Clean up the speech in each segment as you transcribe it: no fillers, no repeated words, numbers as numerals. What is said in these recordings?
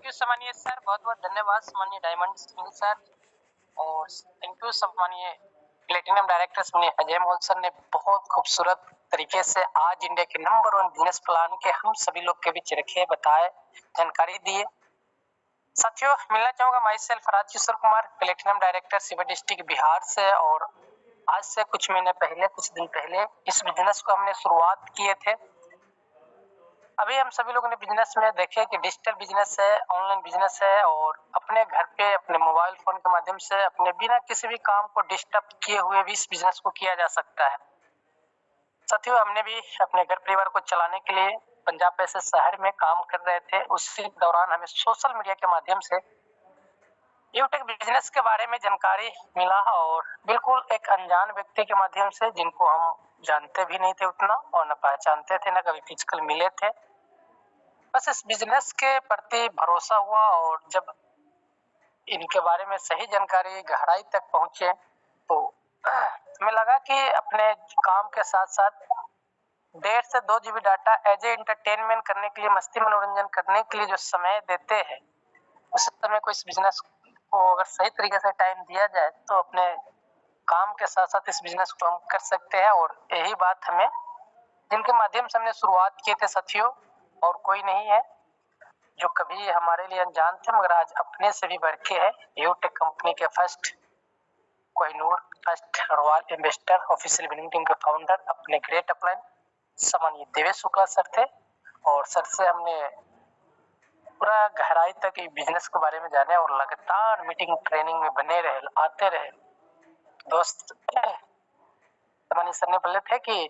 You सम्मानीय sir, बहुत-बहुत धन्यवाद सम्मानीय डायमंड सिंह सर और थैंक यू सम्मानीय प्लेटिनम डायरेक्टर सम्मानीय अजय मोल सर ने बहुत खूबसूरत तरीके से आज इंडिया के नंबर 1 बिजनेस प्लान के हम सभी लोग के बीच रखे, बताए, जानकारी दिए। साथियों, मिलना चाहूंगा myself Rajkishor Kumar, platinum director Siwan district Bihar से। और आज से कुछ महीने पहले, कुछ दिन पहले इस बिजनेस को हमने शुरुआत किए थे। अभी हम सभी लोगों ने बिजनेस में देखे कि डिजिटल बिजनेस है, ऑनलाइन बिजनेस है और अपने घर पे अपने मोबाइल फोन के माध्यम से अपने बिना किसी भी काम को डिस्टर्ब किए हुए भी इस बिजनेस को किया जा सकता है। साथियों, हमने भी अपने घर परिवार को चलाने के लिए पंजाब जैसे शहर में काम कर रहे थे। उसी दौरान हमें सोशल मीडिया के माध्यम से यूटेक बिजनेस के बारे में जानकारी मिला और बिल्कुल एक अनजान व्यक्ति के माध्यम से, जिनको हम जानते भी नहीं थे उतना और न पहचानते थे, न कभी फिजिकल मिले थे, बस इस बिजनेस के प्रति भरोसा हुआ और जब इनके बारे में सही जानकारी गहराई तक पहुंचे तो हमें लगा कि अपने काम के साथ साथ 1.5 से 2 GB data as a entertainment करने के लिए, मस्ती मनोरंजन करने के लिए जो समय देते हैं, उस समय को इस बिजनेस को अगर सही तरीके से टाइम दिया जाए तो अपने काम के साथ साथ इस बिजनेस को हम कर सकते हैं। और यही बात हमें, जिनके माध्यम से हमने शुरुआत किए थे साथियों, और कोई नहीं है जो कभी हमारे लिए अनजान थे मगर आज अपने से भी बढ़ के है। यूटेक कंपनी के first Kohinoor, first royal investor, official winning team के फाउंडर अपने ग्रेट अपलाइन सम्मानीय देवेश शुक्ला सर थे। और सर से हमने पूरा गहराई तक बिजनेस के बारे में जाने और लगातार मीटिंग ट्रेनिंग में बने रहे, आते रहे। दोस्त सम्मानीय सर ने बोले थे कि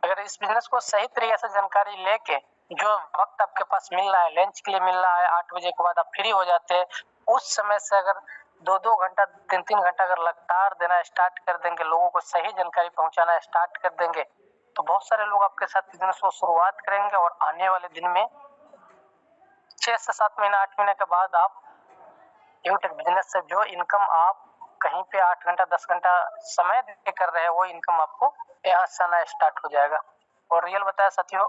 अगर इस बिजनेस को सही तरीके से जानकारी लेके, जो वक्त आपके पास मिल रहा है, लंच के लिए मिल रहा है, 8 बजे के बाद आप फ्री हो जाते हैं, उस समय से अगर 2-2 घंटा, 3-3 घंटा अगर लगातार देना स्टार्ट कर देंगे, लोगों को सही जानकारी पहुंचाना स्टार्ट कर देंगे, तो बहुत सारे लोग आपके साथ बिजनेस को शुरुआत करेंगे और आने वाले दिन में 6 से 7 महीना, 8 महीने के बाद आप यूटेक बिजनेस से जो इनकम आप कहीं पे 8 घंटा 10 घंटा समय दे कर रहे हैं, वो इनकम आपको यहाँ से आना स्टार्ट हो जाएगा। और रियल बताया साथियों,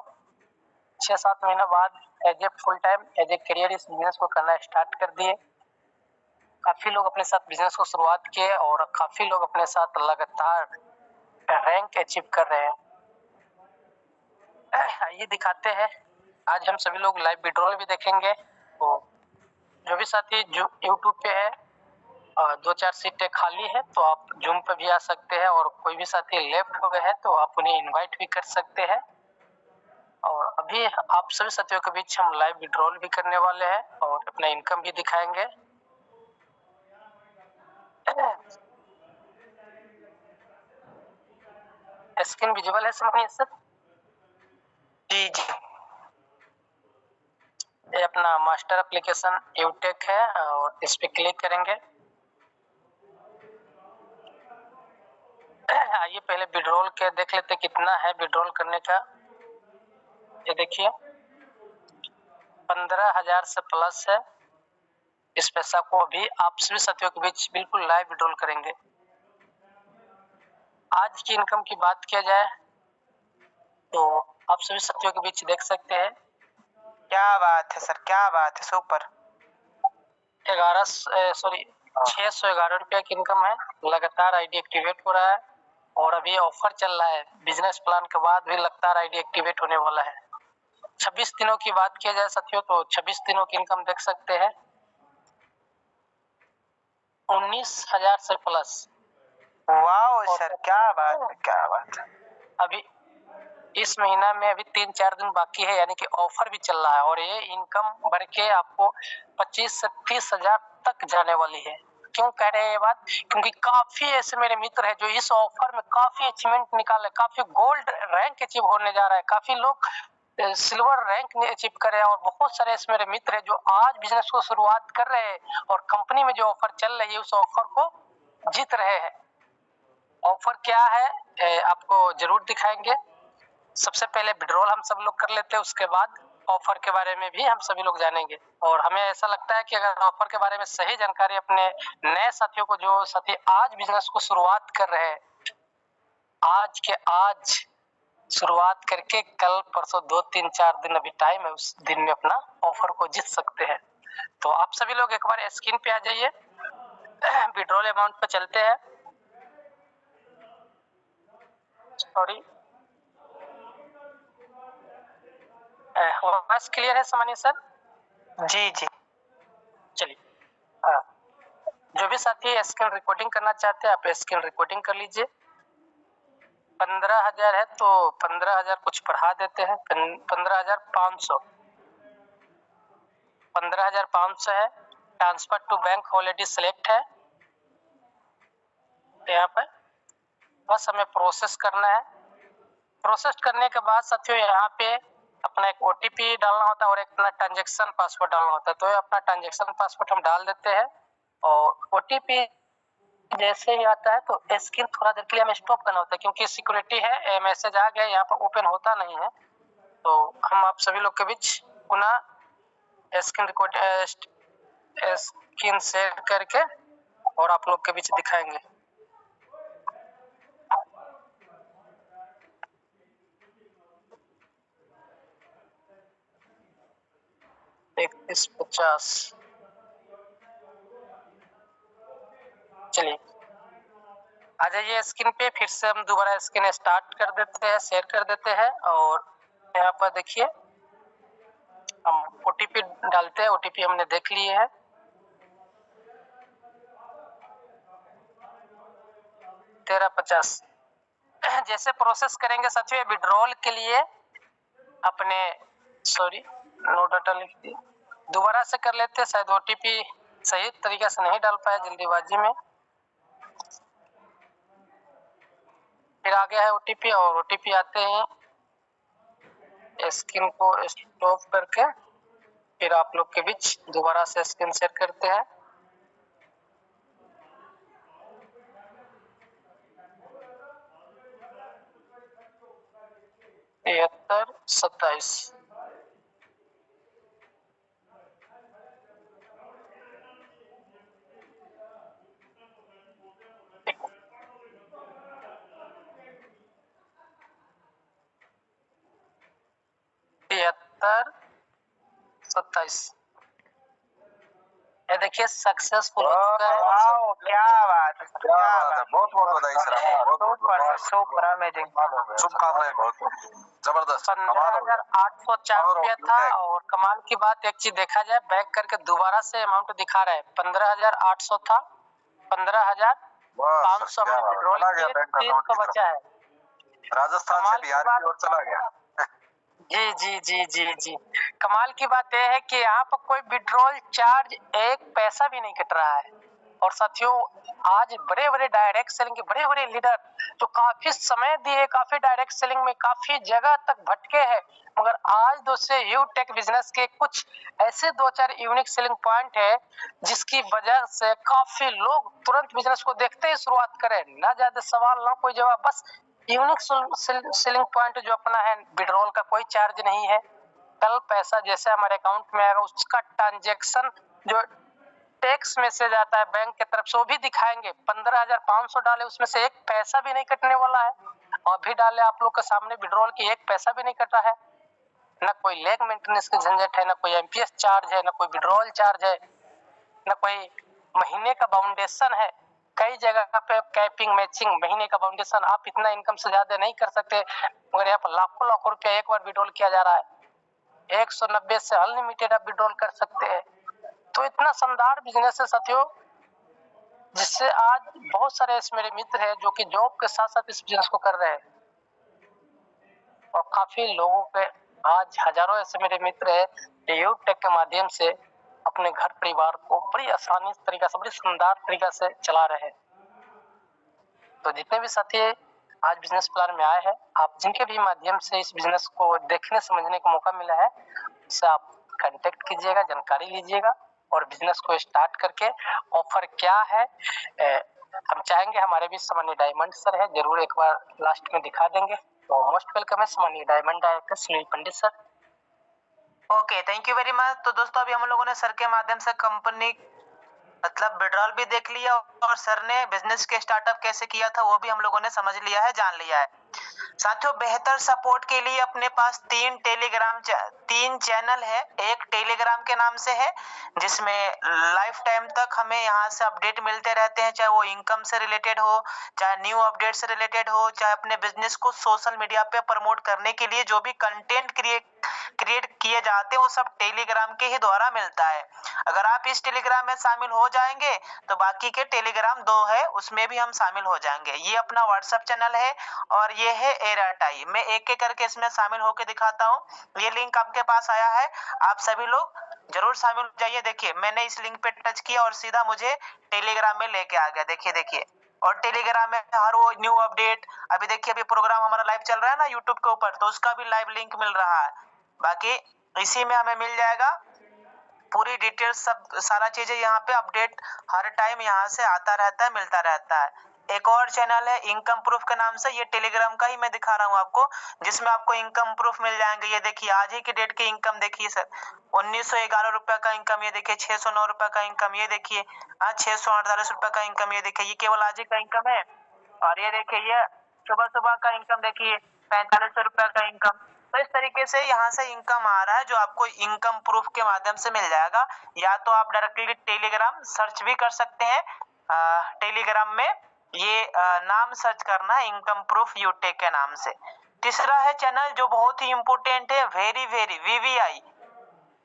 6-7 महीना बाद as a full time, as a career इस बिजनेस को करना स्टार्ट कर दिए। काफी लोग अपने साथ बिजनेस को शुरुआत किए और काफी लोग अपने साथ लगातार रैंक अचीव कर रहे हैं। आइए दिखाते हैं, आज हम सभी लोग लाइव विड्रॉल भी देखेंगे। तो जो भी साथी जो यूट्यूब पे है, 2-4 सीटें खाली है तो आप जूम पे भी आ सकते हैं और कोई भी साथी लेफ्ट हो गए हैं तो आप उन्हें इनवाइट भी कर सकते हैं। और अभी आप सभी साथियों के बीच हम लाइव विड्रॉल भी करने वाले हैं और अपना इनकम भी दिखाएंगे। स्क्रीन विजिबल है समझिए सर? जी जी। ये अपना मास्टर एप्लीकेशन यूटेक है और इस पे क्लिक करेंगे। आइए पहले विड्रॉल के देख लेते कितना है विड्रॉल करने का। ये देखिए 15,000 से प्लस है। इस पैसा को अभी आप सभी साथियों के बीच बिल्कुल लाइव विड्रॉल करेंगे। आज की इनकम की बात किया जाए तो आप सभी साथियों के बीच देख सकते हैं। क्या बात है सर, क्या बात है, सुपर। 611 रुपया की इनकम है। लगातार आईडी एक्टिवेट हो रहा है और अभी ऑफर चल रहा है। बिजनेस प्लान के बाद भी लगातार आईडी एक्टिवेट होने वाला है। 26 दिनों की बात किया जाए साथियों तो 26 दिनों की इनकम देख सकते हैं 19,000 से प्लस। वाओ सर, क्या बात है, क्या बात है। अभी इस महीना में अभी 3-4 दिन बाकी है, यानी कि ऑफर भी चल रहा है और ये इनकम बढ़ के आपको 25 से 30,000 तक जाने वाली है। क्यों कह रहे हैं ये बात? क्योंकि काफी ऐसे मेरे मित्र हैं जो इस ऑफर में काफी अचीवमेंट निकाले, काफी गोल्ड रैंक अचीव होने जा रहा है, काफी लोग सिल्वर रैंक अचीव कर रहे हैं और बहुत सारे ऐसे मेरे मित्र हैं जो आज बिजनेस को शुरुआत कर रहे हैं और कंपनी में जो ऑफर चल रही है उस ऑफर को जीत रहे हैं। ऑफर क्या है आपको जरूर दिखाएंगे। सबसे पहले विड्रॉल हम सब लोग कर लेते हैं, उसके बाद ऑफर के बारे में भी हम सभी लोग जानेंगे। और हमें ऐसा लगता है कि अगर ऑफर के बारे में सही जानकारी अपने नए साथियों को, जो साथी आज बिजनेस को शुरुआत कर रहे हैं, आज के आज शुरुआत करके कल परसों 2-3-4 दिन अभी टाइम है, उस दिन में अपना ऑफर को जीत सकते हैं। तो आप सभी लोग एक बार स्क्रीन पे आ जाइए, विड्रॉल अमाउंट पे चलते हैं। सॉरी, वॉइस क्लियर है सामान्य सर? जी जी। चलिए, जो भी साथी स्क्रीन रिकॉर्डिंग करना चाहते हैं आप स्क्रीन रिकॉर्डिंग कर लीजिए। 15,000 है तो 15,000 कुछ बढ़ा देते हैं, 15,500। 15,500 है। Transfer to bank already select है यहाँ पर, बस हमें प्रोसेस करना है। प्रोसेस करने के बाद साथियों यहाँ पे अपना एक OTP डालना होता है और एक अपना ट्रांजैक्शन पासवर्ड डालना होता है। तो अपना ट्रांजैक्शन पासवर्ड हम डाल देते हैं और OTP जैसे ही आता है तो स्क्रीन थोड़ा देर के लिए हमें स्टॉप करना होता है, क्योंकि सिक्योरिटी है, मैसेज आ गया यहाँ पर ओपन होता नहीं है। तो हम आप सभी लोग के बीच पुनः स्क्रीन रिकॉर्ड स्क्रीन शेयर करके और आप लोग के बीच दिखाएंगे। एक 50। चलिए आ जाइए स्क्रीन पे, फिर से हम दोबारा स्क्रीन स्टार्ट कर देते हैं, शेयर कर देते हैं और यहाँ पर देखिए हम OTP डालते हैं। OTP हमने देख लिए है। तेरह 50 जैसे प्रोसेस करेंगे साथियों विड्रॉल के लिए अपने, सॉरी नो डाटा लिख दिया, दोबारा से कर लेते हैं, शायद OTP सही तरीके से नहीं डाल पाया जल्दीबाजी में। फिर आ गया है OTP और OTP आते हैं स्क्रीन को स्टॉप करके फिर आप लोग के बीच दोबारा से स्क्रीन शेयर करते हैं। 7327। तिहत्तर 27। ये देखिए सक्सेसफुल हो चुका है। वाओ क्या बात है, क्या बात है, बहुत बहुत बधाई सर, बहुत बहुत सुपर सुपर अमेजिंग। शुभकामनाएं, बहुत जबरदस्त, कमाल हो गया। 15,804 रुपया था। और कमाल की बात एक चीज देखा जाए, बैक करके दोबारा से अमाउंट दिखा रहा है, 15,800 था, 15,500 हमने विड्रॉल किए, 300 बचा है। राजस्थान से बिहार की ओर चला गया। जी जी जी जी जी, कमाल की बात यह है कि यहाँ पर कोई विड्रॉल चार्ज एक पैसा भी नहीं कट रहा है। और साथियों आज बड़े बड़े डायरेक्ट सेलिंग के बड़े बड़े लीडर जो काफी समय दिए, काफी डायरेक्ट सेलिंग में काफी जगह तक भटके हैं, मगर आज दोस्तों यूटेक बिजनेस के कुछ ऐसे 2-4 यूनिक सेलिंग पॉइंट है जिसकी वजह से काफी लोग तुरंत बिजनेस को देखते ही शुरुआत करें। ना ज्यादा सवाल ना कोई जवाब, बस यूनिक सेलिंग पॉइंट जो अपना है, विड्रॉल का कोई चार्ज नहीं है। कल पैसा जैसे हमारे अकाउंट में आएगा उसका ट्रांजैक्शन जो टैक्स मैसेज आता है बैंक की तरफ से वो भी दिखाएंगे। 15,500 डाले उसमें से एक पैसा भी नहीं कटने वाला है। और भी डाले आप लोग के सामने विड्रॉल की एक पैसा भी नहीं कटा है। न कोई लेग मेंटेनेंस की झंझट है, न कोई MPS चार्ज है, न कोई विड्रॉल चार्ज है, न कोई महीने का बाउंडेशन है। कई जगह पे कैपिंग मैचिंग महीने का बाउंडेशन, आप इतना इनकम से ज्यादा नहीं कर सकते, मगर यहाँ पर लाखों लाखों रुपया एक बार विड्रॉल किया जा रहा है। 190 से अनलिमिटेड आप विड्रॉल कर सकते हैं। तो इतना शानदार बिजनेस है साथियों, जिससे आज बहुत सारे ऐसे मेरे मित्र हैं जो कि जॉब के साथ साथ इस बिजनेस को कर रहे हैं। और काफी लोगों के आज हजारों ऐसे मेरे मित्र हैं जो यूटेक के माध्यम से अपने घर परिवार को बड़ी आसानी तरीका से, बड़ी शानदार तरीका से चला रहे हैं। तो जितने भी साथी आज बिजनेस प्लान में आए हैं, आप जिनके भी माध्यम से इस बिजनेस को देखने समझने का मौका मिला है, उससे आप कांटेक्ट कीजिएगा, जानकारी लीजिएगा और बिजनेस को स्टार्ट करके ऑफर क्या है हम चाहेंगे हमारे भी सामान्य डायमंड सर है, जरूर एक बार लास्ट में दिखा देंगे। तो मोस्ट वेलकम है सामान्य diamond director Sunil Pandit sir. Okay, thank you very much. तो दोस्तों अभी हम लोगों ने सर के माध्यम से कंपनी मतलब विड्रॉल भी देख लिया और सर ने बिजनेस के स्टार्टअप कैसे किया था वो भी हम लोगों ने समझ लिया है, जान लिया है। साथियों, बेहतर सपोर्ट के लिए अपने पास तीन चैनल है। एक टेलीग्राम के नाम से है जिसमें लाइफ टाइम तक हमें यहाँ से अपडेट मिलते रहते हैं, चाहे वो इनकम से रिलेटेड हो, चाहे न्यू अपडेट से रिलेटेड हो, चाहे अपने बिजनेस को सोशल मीडिया पे प्रमोट करने के लिए जो भी कंटेंट क्रिएट किए जाते हैं वो सब टेलीग्राम के ही द्वारा मिलता है। अगर आप इस टेलीग्राम में शामिल हो जाएंगे तो बाकी के टेलीग्राम 2 है उसमें भी हम शामिल हो जाएंगे। ये अपना व्हाट्सएप चैनल है और ये है एयरटाई। मैं एक एक करके इसमें शामिल होकर दिखाता हूँ। ये लिंक आपके पास आया है, आप सभी लोग जरूर शामिल हो जाइए। देखिए मैंने इस लिंक पे टच किया और सीधा मुझे टेलीग्राम में लेके आ गया। देखिए और टेलीग्राम में हर वो न्यू अपडेट, अभी देखिए अभी प्रोग्राम हमारा लाइव चल रहा है ना यूट्यूब के ऊपर, तो उसका भी लाइव लिंक मिल रहा है। बाकी इसी में हमें मिल जाएगा पूरी डिटेल्स, सब सारा चीजें यहाँ पे अपडेट हर टाइम यहाँ से आता रहता है, मिलता रहता है। एक और चैनल है इनकम प्रूफ के नाम से, ये टेलीग्राम का ही मैं दिखा रहा हूँ आपको, जिसमें आपको इनकम प्रूफ मिल जाएंगे। ये देखिए आज ही की डेट की इनकम देखिए सर, 1911 रुपए का इनकम, ये देखिए 609 रुपए का इनकम, ये देखिए 648 रुपए का इनकम, ये देखिए ये केवल आज ही का इनकम है। और ये देखिए ये सुबह सुबह का इनकम देखिए 45 रुपए का इनकम। तो इस तरीके से यहाँ से इनकम आ रहा है जो आपको इनकम प्रूफ के माध्यम से मिल जाएगा। या तो आप डायरेक्टली टेलीग्राम सर्च भी कर सकते हैं, टेलीग्राम में ये नाम सर्च करना है इनकम प्रूफ यूटेक के नाम से। तीसरा है चैनल जो बहुत ही इंपोर्टेंट है, वेरी वीवीआई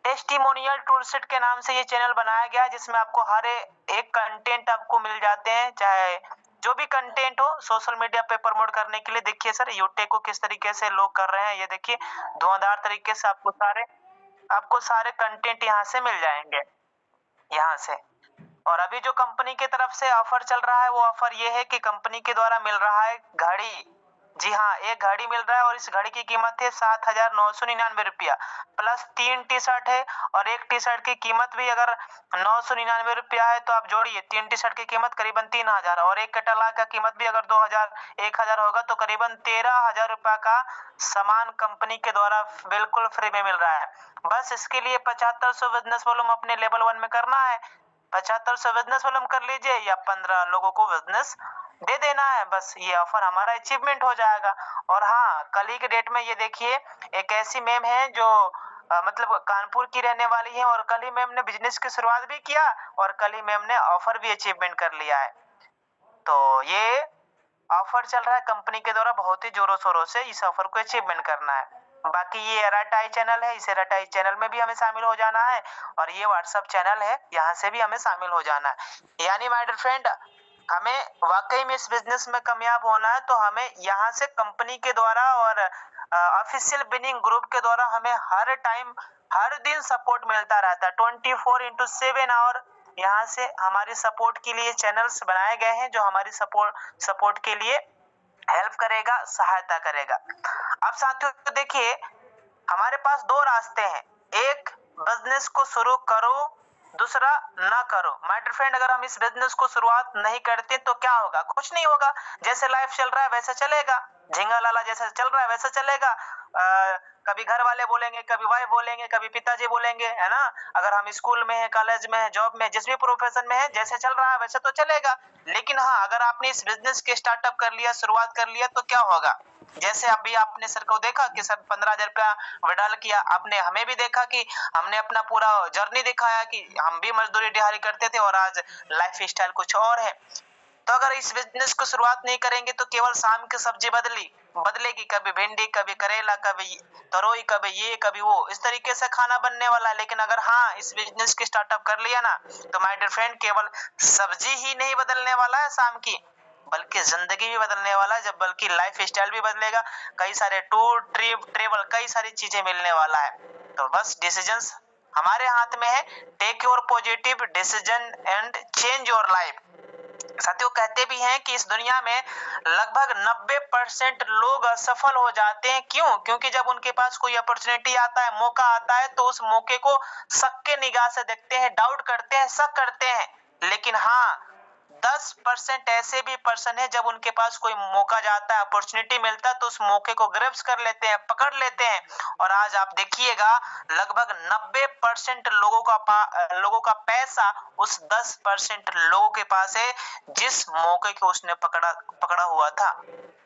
टेस्टिमोनियल टूलसेट के नाम से ये चैनल बनाया गया है, जिसमें आपको हर एक कंटेंट आपको मिल जाते हैं, चाहे जो भी कंटेंट हो सोशल मीडिया पे प्रमोट करने के लिए। देखिए सर यूटेक को किस तरीके से लोग कर रहे हैं, ये देखिए धुआंधार तरीके से आपको सारे कंटेंट यहाँ से मिल जाएंगे यहाँ से। और अभी जो कंपनी की तरफ से ऑफर चल रहा है वो ऑफर ये है कि कंपनी के द्वारा मिल रहा है घड़ी। जी हाँ, एक घड़ी मिल रहा है और इस घड़ी की कीमत है 7,999 रुपया, प्लस 3 टी शर्ट है और एक टी शर्ट की कीमत भी अगर 999 रुपया है तो आप जोड़िए 3 टी शर्ट की कीमत करीबन 3,000 और एक कैटलॉग का कीमत भी अगर 1,000 होगा तो करीबन 13,000 रुपया का सामान कंपनी के द्वारा बिल्कुल फ्री में मिल रहा है। बस इसके लिए 7500 बिजनेस वॉल्यूम अपने लेवल 1 में करना है, 7500 बिजनेस वॉल्यूम कर लीजिए या 15 लोगों को बिजनेस दे देना है, बस ये ऑफर हमारा अचीवमेंट हो जाएगा। और हाँ, कल ही के डेट में ये देखिए एक ऐसी मैम है जो मतलब कानपुर की रहने वाली है और कल ही मैम ने बिजनेस की शुरुआत भी किया और कल ही मैम ने ऑफर भी अचीवमेंट कर लिया है। तो ये ऑफर चल रहा है कंपनी के द्वारा, बहुत ही जोरों शोरों से इस ऑफर को अचीवमेंट करना है। बाकी ये एराटाई चैनल है, इस एराटाई चैनल में भी हमें शामिल हो जाना है और ये व्हाट्सएप चैनल है, यहाँ से भी हमें शामिल हो जाना है। यानी माय डियर फ्रेंड, हमें वाकई में इस बिजनेस में कामयाब होना है तो हमें यहाँ से कंपनी के द्वारा और ऑफिशियल विनिंग ग्रुप के द्वारा हमें हर टाइम हर दिन सपोर्ट मिलता रहता है। 24/7 आवर यहाँ से हमारी सपोर्ट के लिए चैनल्स बनाए गए हैं जो हमारी सपोर्ट के लिए हेल्प करेगा, सहायता करेगा। अब साथियों देखिए हमारे पास 2 रास्ते हैं, एक बिजनेस को शुरू करो, दूसरा ना करो। माय डियर फ्रेंड, अगर हम इस बिजनेस को शुरुआत नहीं करते तो क्या होगा? कुछ नहीं होगा, जैसे लाइफ चल रहा है वैसा चलेगा, झिंगा लाला जैसा चल रहा है वैसा चलेगा। कभी घर वाले बोलेंगे, कभी वाइफ बोलेंगे, कभी पिताजी बोलेंगे, है ना। अगर हम स्कूल में है, कॉलेज में है, जॉब में, जिस भी प्रोफेशन में है, जैसे चल रहा है वैसे तो चलेगा। लेकिन हाँ, अगर आपने इस बिजनेस के स्टार्टअप कर लिया, शुरुआत कर लिया तो क्या होगा? जैसे अभी आपने सर को देखा कि सर 15,000 रुपया विड्रॉल किया, आपने हमें भी देखा कि हमने अपना पूरा जर्नी दिखाया कि हम भी मजदूरी दिहाड़ी करते थे और आज लाइफ स्टाइल कुछ और है। तो अगर इस बिजनेस को शुरुआत नहीं करेंगे तो केवल शाम की सब्जी बदलेगी, कभी भिंडी, कभी करेला, कभी तरोई, कभी ये कभी वो, इस तरीके से खाना बनने वाला है। लेकिन अगर हाँ इस बिजनेस की स्टार्टअप कर लिया ना तो माय डियर फ्रेंड, केवल सब्जी ही नहीं बदलने वाला है शाम की, बल्कि जिंदगी भी बदलने वाला है, जब बल्कि लाइफ स्टाइल भी बदलेगा, कई सारे टूर ट्रिप ट्रेवल कई सारी चीजें मिलने वाला है। तो बस डिसीजंस हमारे हाथ में है, take your positive decision and change your life. साथियों कहते भी हैं कि इस दुनिया में लगभग 90% लोग असफल हो जाते हैं। क्यों? क्योंकि जब उनके पास कोई अपॉर्चुनिटी आता है, मौका आता है, तो उस मौके को शक के निगाह से देखते हैं, डाउट करते हैं, शक करते हैं। लेकिन हाँ, 10% ऐसे भी पर्सन है जब उनके पास कोई मौका जाता है, अपॉर्चुनिटी मिलता है तो उस मौके को ग्रैब्स कर लेते हैं, पकड़ लेते हैं। और आज आप देखिएगा लगभग 90% लोगों का पैसा उस 10% लोगों के पास है जिस मौके को उसने पकड़ा हुआ था।